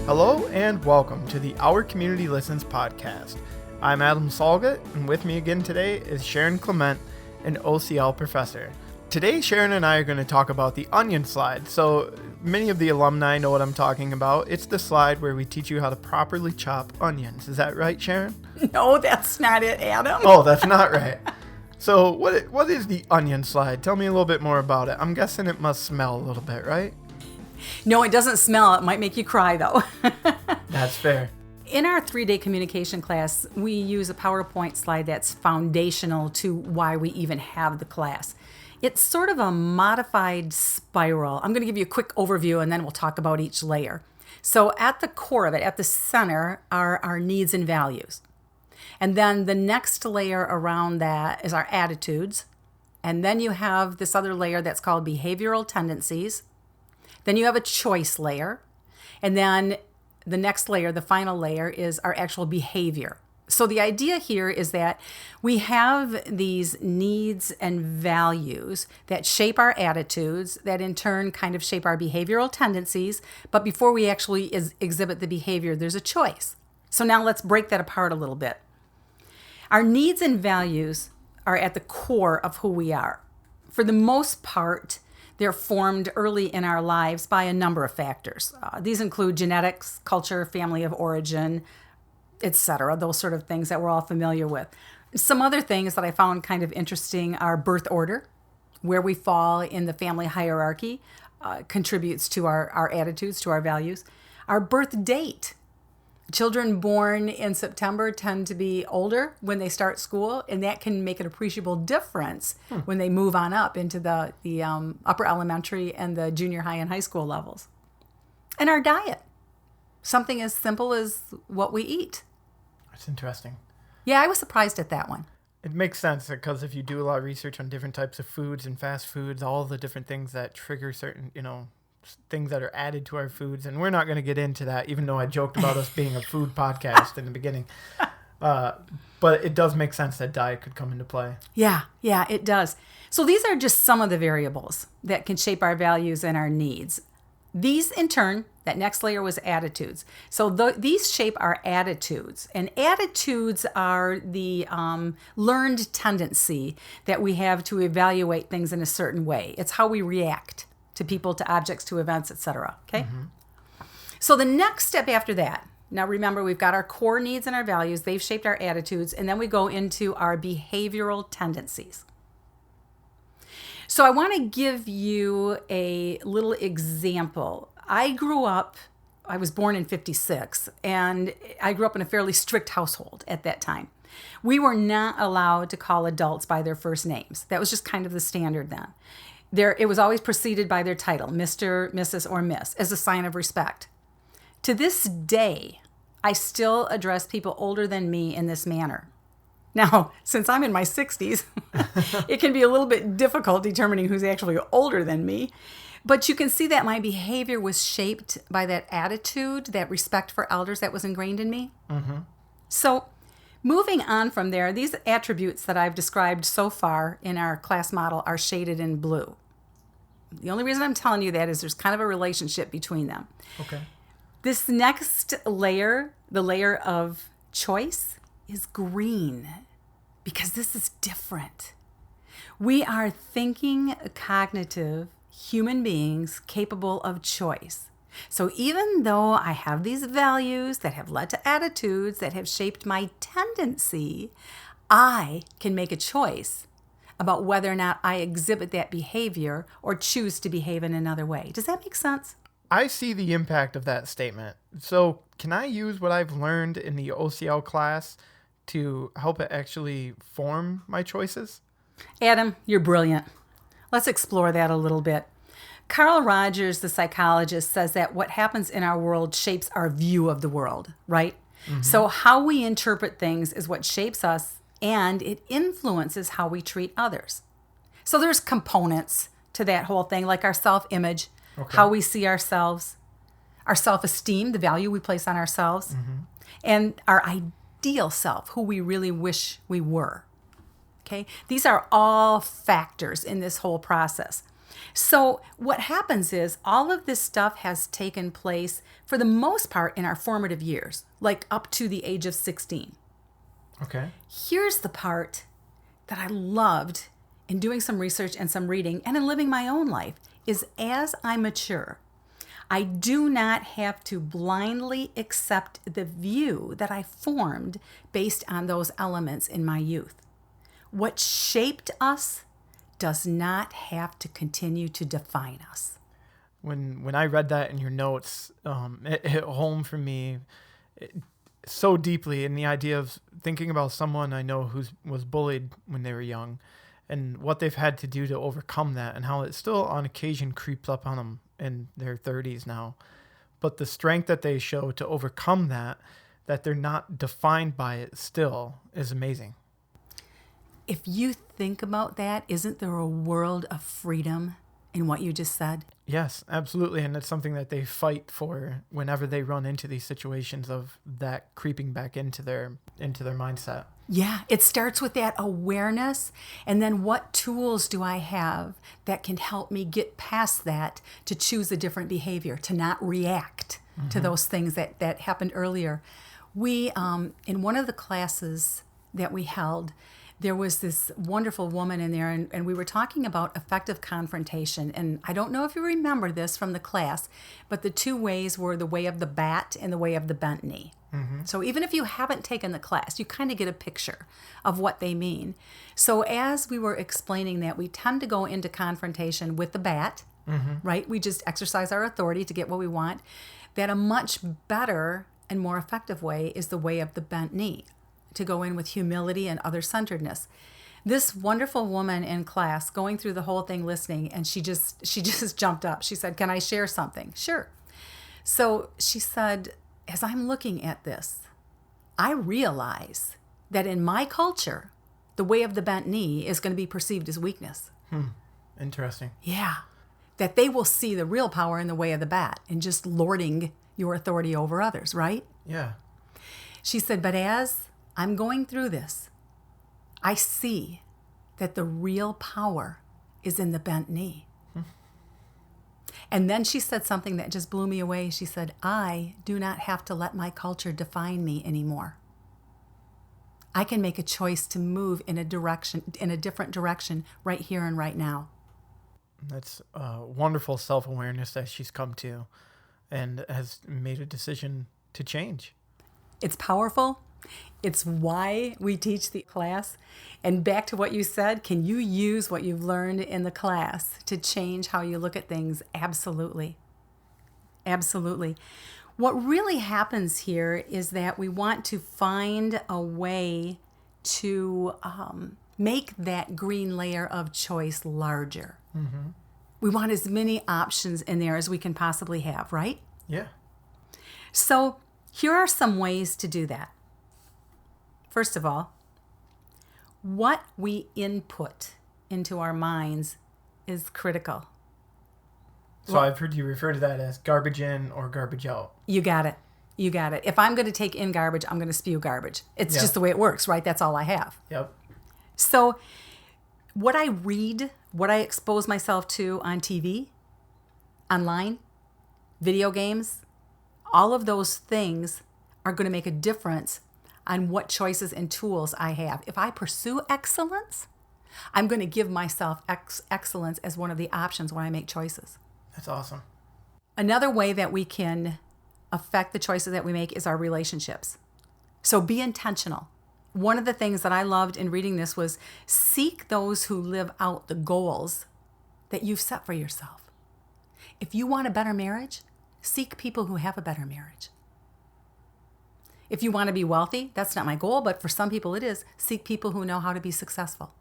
Hello and welcome to the Our Community Listens podcast. I'm Adam Salget, and with me again today is Sharon Clement, an OCL professor. Today, Sharon and I are going to talk about the onion slide. So many of the alumni know what I'm talking about. It's the slide where we teach you how to properly chop onions. Is that right, Sharon? No, that's not it, Adam. Oh, that's not right. So what is the onion slide? Tell me a little bit more about it. I'm guessing it must smell a little bit, right? No, it doesn't smell. It might make you cry, though. That's fair. In our 3-day communication class, we use a PowerPoint slide that's foundational to why we even have the class. It's sort of a modified spiral. I'm going to give you a quick overview, and then we'll talk about each layer. So at the core of it, at the center, are our needs and values. And then the next layer around that is our attitudes. And then you have this other layer that's called behavioral tendencies. Then you have a choice layer. And then the next layer, the final layer, is our actual behavior. So the idea here is that we have these needs and values that shape our attitudes, that in turn kind of shape our behavioral tendencies. But before we actually exhibit the behavior, there's a choice. So now let's break that apart a little bit. Our needs and values are at the core of who we are. For the most part, they're formed early in our lives by a number of factors. These include genetics, culture, family of origin, etc., those sort of things that we're all familiar with. Some other things that I found kind of interesting are birth order, where we fall in the family hierarchy, contributes to our attitudes, to our values. Our birth date. Children born in September tend to be older when they start school, and that can make an appreciable difference when they move on up into the upper elementary and the junior high and high school levels. And our diet, something as simple as what we eat. That's interesting. Yeah, I was surprised at that one. It makes sense because if you do a lot of research on different types of foods and fast foods, all the different things that trigger certain, things that are added to our foods, and we're not going to get into that, even though I joked about us being a food podcast in the beginning. But it does make sense that diet could come into play. Yeah, it does. So these are just some of the variables that can shape our values and our needs. These, in turn, that next layer was attitudes. So these shape our attitudes. And attitudes are the learned tendency that we have to evaluate things in a certain way. It's how we react to people, to objects, to events, etc. Okay? Mm-hmm. So the next step after that, now remember, we've got our core needs and our values. They've shaped our attitudes. And then we go into our behavioral tendencies. So I want to give you a little example. I was born in 56, and I grew up in a fairly strict household at that time. We were not allowed to call adults by their first names. That was just kind of the standard then. It was always preceded by their title, Mr., Mrs., or Miss, as a sign of respect. To this day, I still address people older than me in this manner. Now, since I'm in my 60s, it can be a little bit difficult determining who's actually older than me. But you can see that my behavior was shaped by that attitude, that respect for elders that was ingrained in me. Mm-hmm. So moving on from there, these attributes that I've described so far in our class model are shaded in blue. The only reason I'm telling you that is there's kind of a relationship between them. Okay. This next layer, the layer of choice, is green because this is different. We are thinking, cognitive human beings capable of choice. So even though I have these values that have led to attitudes that have shaped my tendency, I can make a choice about whether or not I exhibit that behavior or choose to behave in another way. Does that make sense? I see the impact of that statement. So can I use what I've learned in the OCL class to help it actually form my choices? Adam, you're brilliant. Let's explore that a little bit. Carl Rogers, the psychologist, says that what happens in our world shapes our view of the world, right? Mm-hmm. So how we interpret things is what shapes us, and it influences how we treat others. So there's components to that whole thing, like our self-image, how we see ourselves, our self-esteem, the value we place on ourselves, mm-hmm. and our ideal self, who we really wish we were. Okay? These are all factors in this whole process. So what happens is all of this stuff has taken place for the most part in our formative years, like up to the age of 16. Okay. Here's the part that I loved in doing some research and some reading and in living my own life is as I mature, I do not have to blindly accept the view that I formed based on those elements in my youth. What shaped us does not have to continue to define us. When I read that in your notes, it hit home for me so deeply in the idea of thinking about someone I know who was bullied when they were young and what they've had to do to overcome that and how it still on occasion creeps up on them in their 30s now. But the strength that they show to overcome that they're not defined by it still is amazing. If you think about that, isn't there a world of freedom in what you just said? Yes, absolutely. And it's something that they fight for whenever they run into these situations of that creeping back into their mindset. Yeah, it starts with that awareness. And then what tools do I have that can help me get past that to choose a different behavior, to not react to those things that happened earlier? We, in one of the classes that we held, there was this wonderful woman in there, and we were talking about effective confrontation. And I don't know if you remember this from the class, but the two ways were the way of the bat and the way of the bent knee. So even if you haven't taken the class, you kind of get a picture of what they mean. So as we were explaining that, we tend to go into confrontation with the bat, right? We just exercise our authority to get what we want. That a much better and more effective way is the way of the bent knee, to go in with humility and other-centeredness. This wonderful woman in class going through the whole thing listening, and she just jumped up. She said, "Can I share something?" Sure. So she said, as I'm looking at this, I realize that in my culture, the way of the bent knee is going to be perceived as weakness. Interesting. Yeah. That they will see the real power in the way of the bat and just lording your authority over others, right? Yeah. She said, but as I'm going through this, I see that the real power is in the bent knee. And then she said something that just blew me away. She said, I do not have to let my culture define me anymore. I can make a choice to move in a different direction right here and right now. That's wonderful self-awareness that she's come to and has made a decision to change. It's powerful. It's why we teach the class. And back to what you said, can you use what you've learned in the class to change how you look at things? Absolutely. Absolutely. What really happens here is that we want to find a way to make that green layer of choice larger. Mm-hmm. We want as many options in there as we can possibly have, right? Yeah. So here are some ways to do that. First of all, what we input into our minds is critical. So I've heard you refer to that as garbage in or garbage out. You got it. You got it. If I'm going to take in garbage, I'm going to spew garbage. It's just the way it works, right? That's all I have. Yep. So what I read, what I expose myself to on TV, online, video games, all of those things are going to make a difference on what choices and tools I have. If I pursue excellence, I'm going to give myself excellence as one of the options when I make choices. That's awesome. Another way that we can affect the choices that we make is our relationships. So be intentional. One of the things that I loved in reading this was seek those who live out the goals that you've set for yourself. If you want a better marriage, seek people who have a better marriage. If you want to be wealthy, that's not my goal, but for some people it is. Seek people who know how to be successful.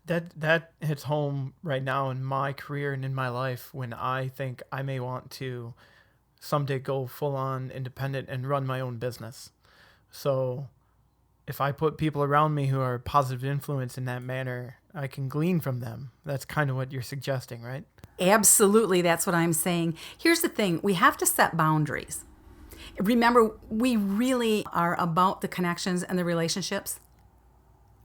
That hits home right now in my career and in my life when I think I may want to someday go full on independent and run my own business. So if I put people around me who are a positive influence in that manner, I can glean from them. That's kind of what you're suggesting, right? Absolutely, that's what I'm saying. Here's the thing, we have to set boundaries. Remember, we really are about the connections and the relationships.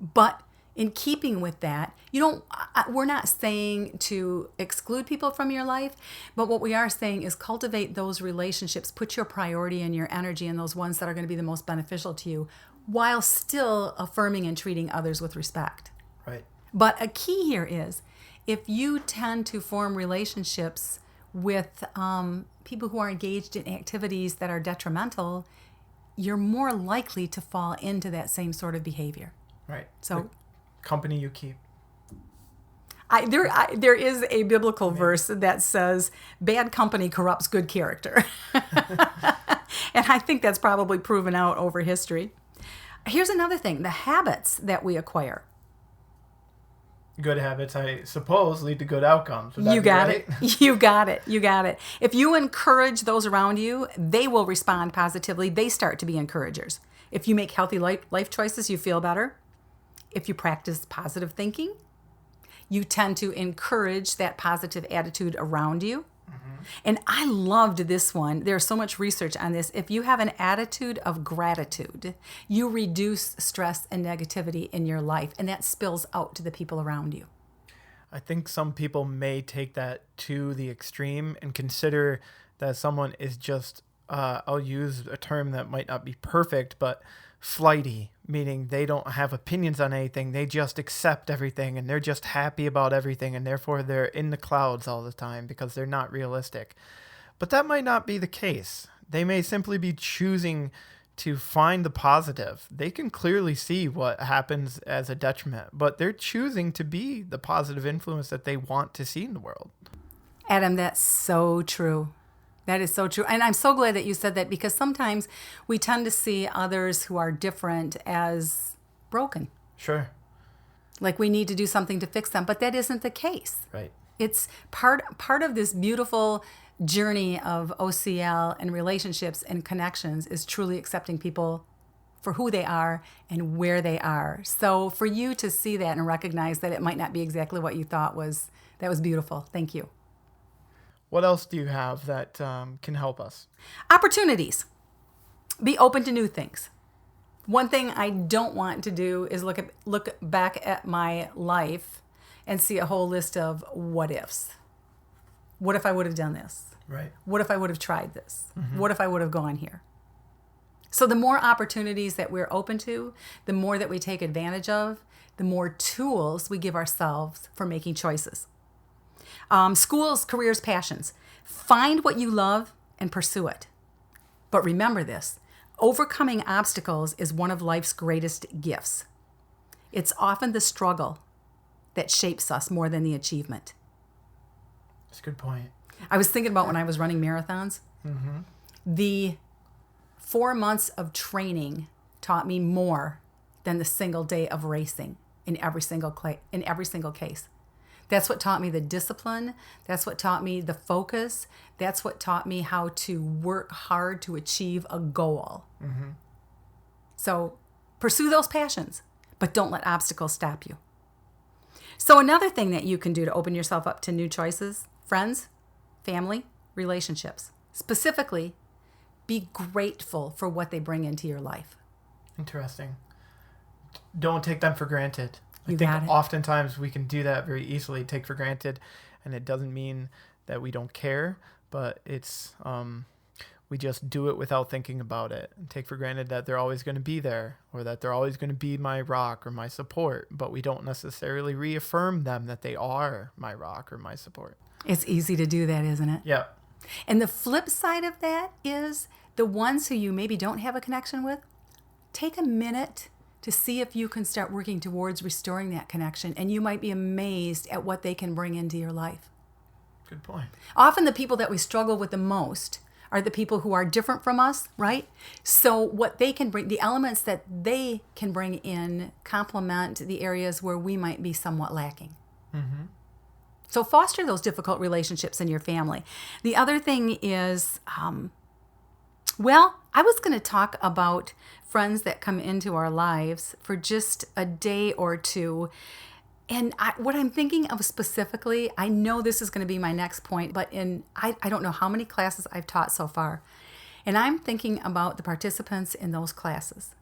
But in keeping with that, we're not saying to exclude people from your life, but what we are saying is cultivate those relationships, put your priority and your energy in those ones that are going to be the most beneficial to you, while still affirming and treating others with respect. Right. But a key here is, if you tend to form relationships with people who are engaged in activities that are detrimental, you're more likely to fall into that same sort of behavior. Right. So, the company you keep. There is a biblical verse that says, bad company corrupts good character. And I think that's probably proven out over history. Here's another thing, the habits that we acquire. Good habits, I suppose, lead to good outcomes. You got it. You got it. You got it. If you encourage those around you, they will respond positively. They start to be encouragers. If you make healthy life choices, you feel better. If you practice positive thinking, you tend to encourage that positive attitude around you. And I loved this one. There's so much research on this. If you have an attitude of gratitude, you reduce stress and negativity in your life, and that spills out to the people around you. I think some people may take that to the extreme and consider that someone is just, I'll use a term that might not be perfect, but flighty, meaning they don't have opinions on anything. They just accept everything and they're just happy about everything, and therefore they're in the clouds all the time because they're not realistic. But that might not be the case. They may simply be choosing to find the positive. They can clearly see what happens as a detriment, but they're choosing to be the positive influence that they want to see in the world. Adam, that's so true. That is so true. And I'm so glad that you said that, because sometimes we tend to see others who are different as broken. Sure. Like we need to do something to fix them, but that isn't the case. Right. It's part of this beautiful journey of OCL and relationships and connections is truly accepting people for who they are and where they are. So for you to see that and recognize that it might not be exactly what you thought was beautiful. Thank you. What else do you have that can help us? Opportunities. Be open to new things. One thing I don't want to do is look back at my life and see a whole list of what ifs. What if I would have done this? Right. What if I would have tried this? Mm-hmm. What if I would have gone here? So the more opportunities that we're open to, the more that we take advantage of, the more tools we give ourselves for making choices. Schools, careers, passions. Find what you love and pursue it. But remember this, overcoming obstacles is one of life's greatest gifts. It's often the struggle that shapes us more than the achievement. That's a good point. I was thinking about when I was running marathons. Mm-hmm. The 4 months of training taught me more than the single day of racing in every single case. That's what taught me the discipline. That's what taught me the focus. That's what taught me how to work hard to achieve a goal. Mm-hmm. So pursue those passions, but don't let obstacles stop you. So another thing that you can do to open yourself up to new choices, friends, family, relationships. Specifically, be grateful for what they bring into your life. Interesting. Don't take them for granted. I think oftentimes we can do that very easily, take for granted, and it doesn't mean that we don't care, but it's we just do it without thinking about it and take for granted that they're always going to be there, or that they're always going to be my rock or my support, but we don't necessarily reaffirm them that they are my rock or my support. It's easy to do that, isn't it? Yeah. And the flip side of that is the ones who you maybe don't have a connection with, take a minute to see if you can start working towards restoring that connection, and you might be amazed at what they can bring into your life. Good point. Often the people that we struggle with the most are the people who are different from us, right? So what they can bring, the elements that they can bring in complement the areas where we might be somewhat lacking. Mm-hmm. So foster those difficult relationships in your family. The other thing is, I was going to talk about friends that come into our lives for just a day or two. And what I'm thinking of specifically, I know this is going to be my next point, but I don't know how many classes I've taught so far. And I'm thinking about the participants in those classes.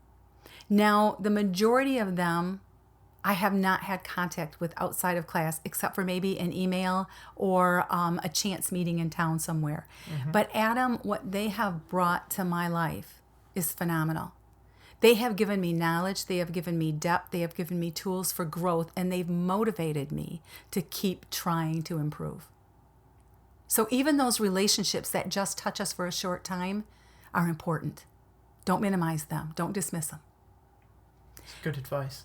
Now, the majority of them I have not had contact with outside of class except for maybe an email or a chance meeting in town somewhere. But Adam, what they have brought to my life is phenomenal. They have given me knowledge, they have given me depth, they have given me tools for growth, and they've motivated me to keep trying to improve. So even those relationships that just touch us for a short time are important. Don't minimize them. Don't dismiss them. Good advice.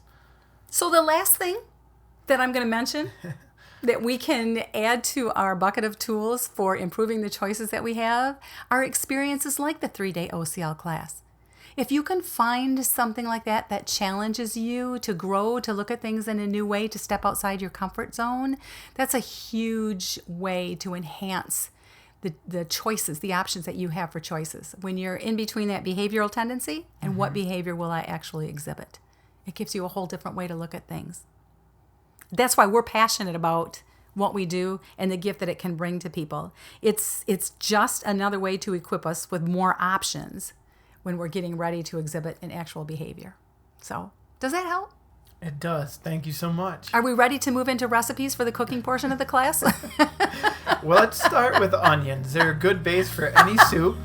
So the last thing that I'm going to mention that we can add to our bucket of tools for improving the choices that we have are experiences like the 3-day OCL class. If you can find something like that that challenges you to grow, to look at things in a new way, to step outside your comfort zone, that's a huge way to enhance the choices, the options that you have for choices. When you're in between that behavioral tendency and what behavior will I actually exhibit, it gives you a whole different way to look at things. That's why we're passionate about what we do and the gift that it can bring to people. It's just another way to equip us with more options when we're getting ready to exhibit an actual behavior. So, does that help? It does. Thank you so much. Are we ready to move into recipes for the cooking portion of the class? Well, let's start with onions. They're a good base for any soup.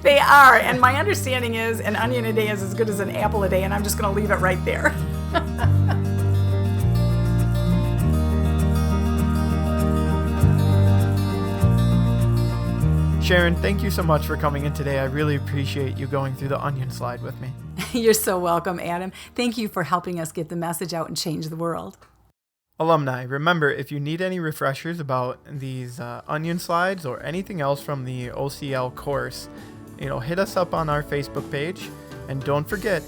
They are, and my understanding is an onion a day is as good as an apple a day, and I'm just going to leave it right there. Sharon, thank you so much for coming in today. I really appreciate you going through the onion slide with me. You're so welcome, Adam. Thank you for helping us get the message out and change the world. Alumni, remember, if you need any refreshers about these onion slides or anything else from the OCL course, hit us up on our Facebook page. And don't forget,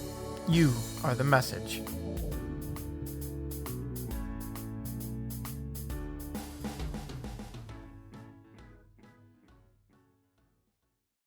you are the message.